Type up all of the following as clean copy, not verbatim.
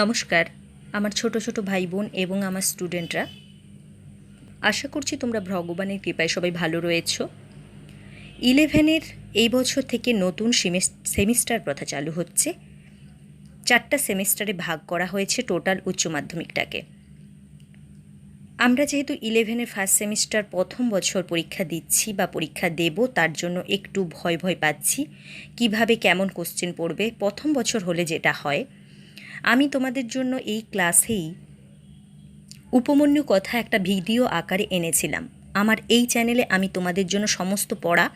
নমস্কার আমার ছোট ছোট ভাই বোন এবং আমার স্টুডেন্টরা, আশা করছি তোমরা ভগবানের কৃপায় সবাই ভালো রয়েছো। 11-এর এই বছর থেকে নতুন সেমিস্টার প্রথা চালু হচ্ছে। 4টা সেমিস্টারে ভাগ করা হয়েছে টোটাল উচ্চ মাধ্যমিকটাকে। আমরা যেহেতু 11-এর ফার্স্ট সেমিস্টার প্রথম বছর পরীক্ষা দিচ্ছি বা পরীক্ষা দেব, তার জন্য একটু ভয় পাচ্ছি কিভাবে কেমন কোশ্চেন পড়বে। প্রথম বছর হলে যেটা হয়, আমি তোমাদের জন্য এই ক্লাসেই উপমন্যু কথা একটা ভিডিও আকারে এনেছিলাম। আমার এই চ্যানেলে আমি তোমাদের জন্য সমস্ত পড়া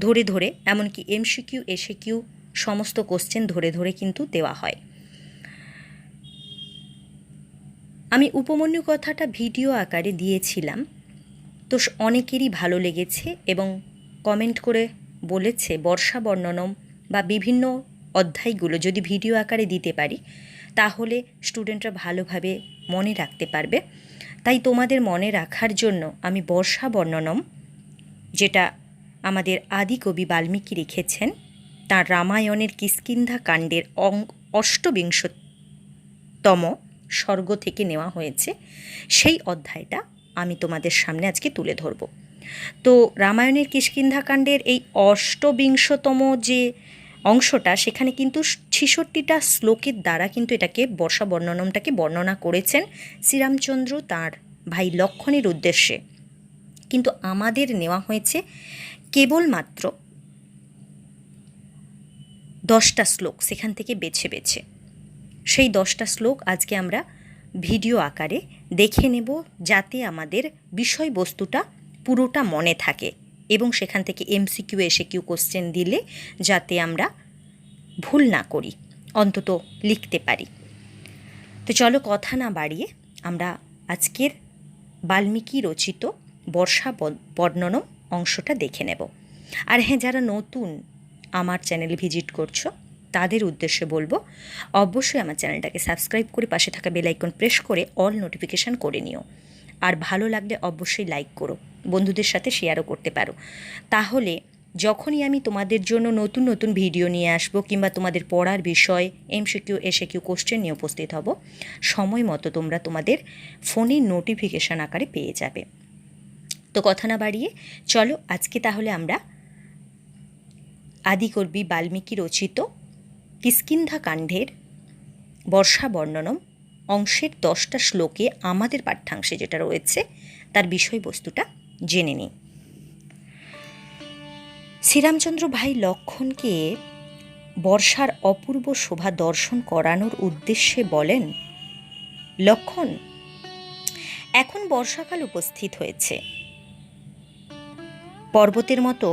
ধরে ধরে, এমনকি এমসিকিউ এসিকিউ সমস্ত কোশ্চেন ধরে ধরে কিন্তু দেওয়া হয়। আমি উপমন্যু কথাটা ভিডিও আকারে দিয়েছিলাম, তো অনেকেরই ভালো লেগেছে এবং কমেন্ট করে বলেছে বর্ষা বর্ণনম বা বিভিন্ন অধ্যায়গুলো যদি ভিডিও আকারে দিতে পারি তাহলে স্টুডেন্টরা ভালোভাবে মনে রাখতে পারবে। তাই তোমাদের মনে রাখার জন্য আমি বর্ষা বর্ণনম, যেটা আমাদের আদি কবি বাল্মীকি লিখেছেন, তার রামায়ণের কিষ্কিন্ধা কাণ্ডের 28তম স্বর্গ থেকে নেওয়া হয়েছে, সেই অধ্যায়টা আমি তোমাদের সামনে আজকে তুলে ধরব। তো রামায়ণের কিষ্কিন্ধা কাণ্ডের এই 28তম যে অংশটা, সেখানে কিন্তু 66টা শ্লোকের দ্বারা কিন্তু এটাকে বর্ষা বর্ণনমটাকে বর্ণনা করেছেন শ্রীরামচন্দ্র তাঁর ভাই লক্ষ্মণের উদ্দেশ্যে। কিন্তু আমাদের নেওয়া হয়েছে কেবলমাত্র 10টা শ্লোক, সেখান থেকে বেছে বেছে। সেই 10টা শ্লোক আজকে আমরা ভিডিও আকারে দেখে নেব, যাতে আমাদের বিষয়বস্তুটা পুরোটা মনে থাকে এবং সেখান থেকে এমসিকিউ এসিকিউ কোশ্চেন দিলে যাতে আমরা ভুল না করি, অন্তত লিখতে পারি। তো চলো কথা না বাড়িয়ে আমরা আজকের বাল্মীকি রচিত বর্ষা বর্ণনম অংশটা দেখে নেব। আর হ্যাঁ, যারা নতুন আমার চ্যানেল ভিজিট করছো তাদের উদ্দেশ্যে বলবো, অবশ্যই আমার চ্যানেলটাকে সাবস্ক্রাইব করে পাশে থাকা বেল আইকন প্রেস করে অল নোটিফিকেশান করে নিও। আর ভালো লাগলে অবশ্যই লাইক করো, বন্ধুদের সাথে শেয়ারও করতে পারো। তাহলে যখনই আমি তোমাদের জন্য নতুন নতুন ভিডিও নিয়ে আসবো কিংবা তোমাদের পড়ার বিষয় এমসিকিউ এসিকিউ কোশ্চেন নিয়ে উপস্থিত হব, সময় মতো তোমরা তোমাদের ফোনে নোটিফিকেশান আকারে পেয়ে যাবে। তো কথা না বাড়িয়ে চলো আজকে তাহলে আমরা আদিকবি বাল্মীকি রচিত কিষ্কিন্ধা কাণ্ডের বর্ষা বর্ণনম অংশের 10টা শ্লোকে আমাদের পাঠ্যাংশে যেটা রয়েছে তার বিষয়বস্তুটা জেনে নিই। শ্রীরামচন্দ্র ভাই লক্ষ্মণকে বর্ষার অপূর্ব শোভা দর্শন করানোর উদ্দেশ্যে বলেন, লক্ষ্মণ, এখন বর্ষাকাল উপস্থিত হয়েছে। পর্বতের মতো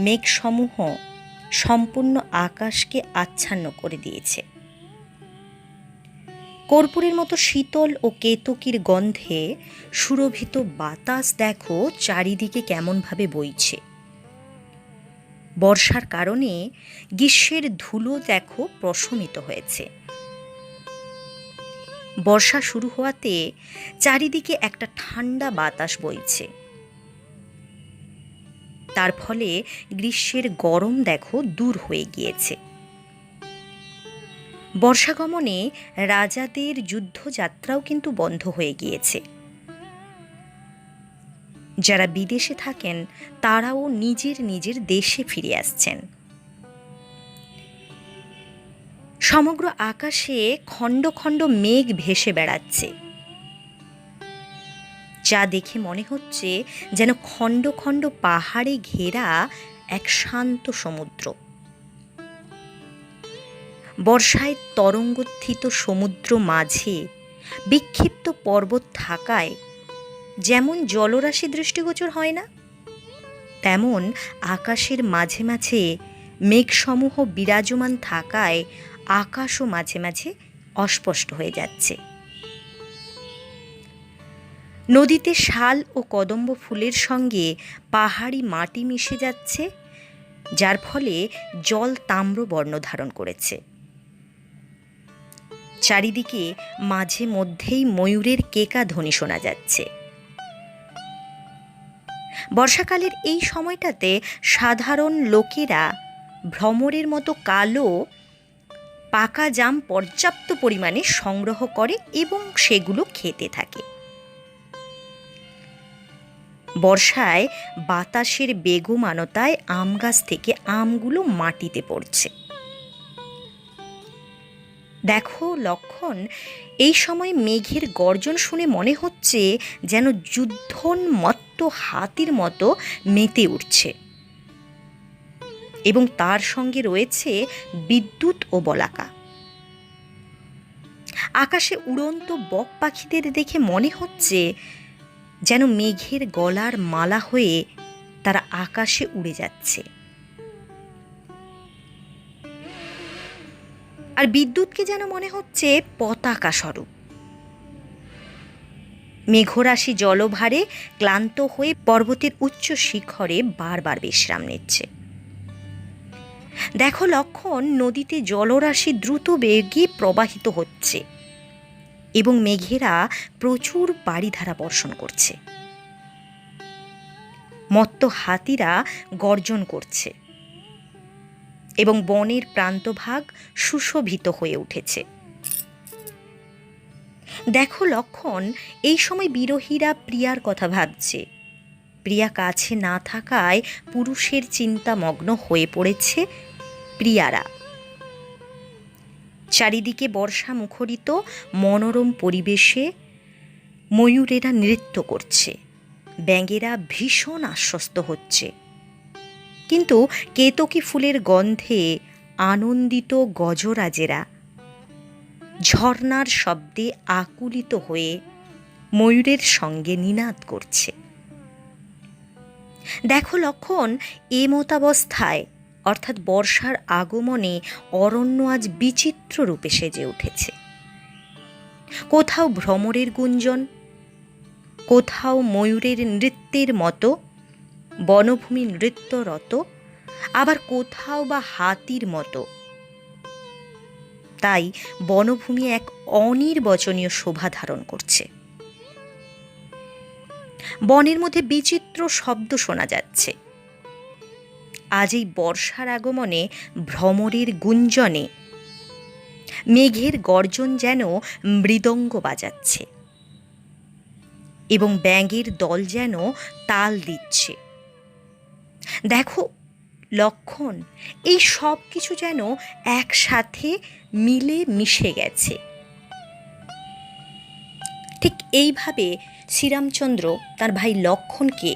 মেঘসমূহ সম্পূর্ণ আকাশকে আচ্ছন্ন করে দিয়েছে। কর্পূরের মতো শীতল ও কেতকীর গন্ধে সুরভিত বাতাস দেখো চারিদিকে কেমনভাবে বইছে। বর্ষার কারণে গ্রীষ্মের ধুলো দেখো প্রশমিত হয়েছে। বর্ষা শুরু হওয়াতে চারিদিকে একটা ঠান্ডা বাতাস বইছে। তার ফলে গ্রীষ্মের গরম দেখো দূর হয়ে গিয়েছে। বর্ষাগমনে রাজাদের যুদ্ধযাত্রাও কিন্তু বন্ধ হয়ে গিয়েছে। যারা বিদেশে থাকেন তারাও নিজের নিজের দেশে ফিরে আসছেন। সমগ্র আকাশে খণ্ড খণ্ড মেঘ ভেসে বেড়াচ্ছে, যা দেখে মনে হচ্ছে যেন খণ্ড খণ্ড পাহাড়ে ঘেরা এক শান্ত সমুদ্র। বর্ষায় তরঙ্গোত্থিত সমুদ্র মাঝে বিক্ষিপ্ত পর্বত থাকায় যেমন জলরাশি দৃষ্টিগোচর হয় না, তেমন আকাশের মাঝে মাঝে মেঘসমূহ বিরাজমান থাকায় আকাশও মাঝে মাঝে অস্পষ্ট হয়ে যাচ্ছে। নদীতে শাল ও কদম্ব ফুলের সঙ্গে পাহাড়ি মাটি মিশে যাচ্ছে, যার ফলে জল তাম্র বর্ণ ধারণ করেছে। চারিদিকে মাঝে মধ্যেই ময়ূরের কেকা ধ্বনি শোনা যাচ্ছে। বর্ষাকালের এই সময়টাতে সাধারণ লোকেরা ভ্রমরের মতো কালো পাকা জাম পর্যাপ্ত পরিমাণে সংগ্রহ করে এবং সেগুলো খেতে থাকে। বর্ষায় বাতাসের বেগমানতায় আম গাছ থেকে আমগুলো মাটিতে পড়ছে। দেখো লক্ষণ, এই সময় মেঘের গর্জন শুনে মনে হচ্ছে যেন যুদ্ধোন্মত্ত হাতির মতো মেতে উঠছে, এবং তার সঙ্গে রয়েছে বিদ্যুৎ ও বলাকা। আকাশে উড়ন্ত বক পাখিদের দেখে মনে হচ্ছে যেন মেঘের গলার মালা হয়ে তারা আকাশে উড়ে যাচ্ছে। আর বিদ্যুৎকে যেন মনে হচ্ছে পতাকা স্বরূপ। মেঘরাশি জলভারে ক্লান্ত হয়ে পর্বতের উচ্চ শিখরে বারবার বিশ্রাম নিচ্ছে। দেখো লক্ষণ, নদীতে জলরাশি দ্রুত বেগে প্রবাহিত হচ্ছে এবং মেঘেরা প্রচুর বারিধারা বর্ষণ করছে। মত্ত হাতিরা গর্জন করছে এবং বনের প্রান্তভাগ সুশোভিত হয়ে উঠেছে। দেখো লক্ষণ, এই সময় বিরহীরা প্রিয়ার কথা ভাবছে। প্রিয়া কাছে না থাকায় পুরুষের চিন্তামগ্ন হয়ে পড়েছে প্রিয়ারা। চারিদিকে বর্ষা মুখরিত মনোরম পরিবেশে ময়ূরেরা নৃত্য করছে, ব্যাঙেরা ভীষণ আশ্বস্ত হচ্ছে। কিন্তু কেতকী ফুলের গন্ধে আনন্দিত গজরাজেরা ঝর্ণার শব্দে আকুলিত হয়ে ময়ূরের সঙ্গে নিনাদ করছে। দেখো লক্ষণ, এমতাবস্থায় অর্থাৎ বর্ষার আগমনে অরণ্য আজ বিচিত্র রূপে সেজে উঠেছে। কোথাও ভ্রমরের গুঞ্জন, কোথাও ময়ূরের নৃত্যের মতো বনভূমি নৃত্যরত, আবার কোথাও বা হাতির মতো। তাই বনভূমি এক অনির্বচনীয় শোভা ধারণ করছে। বনের মধ্যে বিচিত্র শব্দ শোনা যাচ্ছে। আজ এই বর্ষার আগমনে ভ্রমরের গুঞ্জনে মেঘের গর্জন যেন মৃদঙ্গ বাজাচ্ছে এবং ব্যাঙের দল যেন তাল দিচ্ছে। দেখো লক্ষণ, এই সব কিছু যেন একসাথে মিলে মিশে গেছে। ঠিক এইভাবে শ্রীরামচন্দ্র তার ভাই লক্ষণকে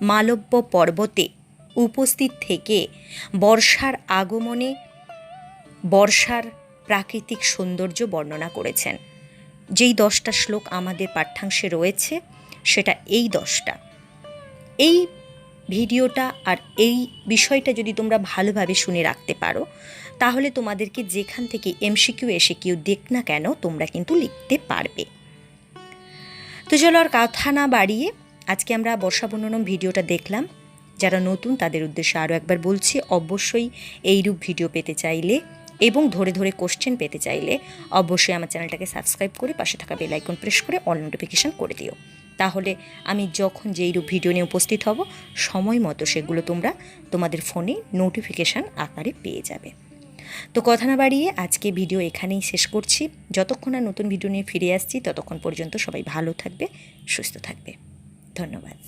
মালব্য পর্বতে উপস্থিত থেকে বর্ষার আগমনে বর্ষার প্রাকৃতিক সৌন্দর্য বর্ণনা করেছেন। যেই 10টা শ্লোক আমাদের পাঠ্যাংশে রয়েছে সেটা এই 10টা। এই ভিডিওটা আর এই বিষয়টা যদি তোমরা ভালোভাবে শুনে রাখতে পারো, তাহলে তোমাদেরকে যেখান থেকে এমসিকিউ এসিকিউ দেখ না কেন তোমরা কিন্তু লিখতে পারবে। তো চলো আর কথা না বাড়িয়ে আজকে আমরা বর্ষা বর্ণনম ভিডিওটা দেখলাম। যারা নতুন তাদের উদ্দেশ্যে আরও একবার বলছি, অবশ্যই এইরূপ ভিডিও পেতে চাইলে এবং ধরে ধরে কোশ্চেন পেতে চাইলে অবশ্যই আমার চ্যানেলটাকে সাবস্ক্রাইব করে পাশে থাকা বেল আইকন প্রেস করে অল নোটিফিকেশান করে দিও। তাহলে আমি যখন যেইরূপ ভিডিও নিয়ে উপস্থিত হব সময় মতো সেগুলো তোমরা তোমাদের ফোনে নোটিফিকেশান আকারে পেয়ে যাবে। তো কথা না বাড়িয়ে আজকে ভিডিও এখানেই শেষ করছি। যতক্ষণ না নতুন ভিডিও নিয়ে ফিরে আসছি ততক্ষণ পর্যন্ত সবাই ভালো থাকবে, সুস্থ থাকবে। ধন্যবাদ।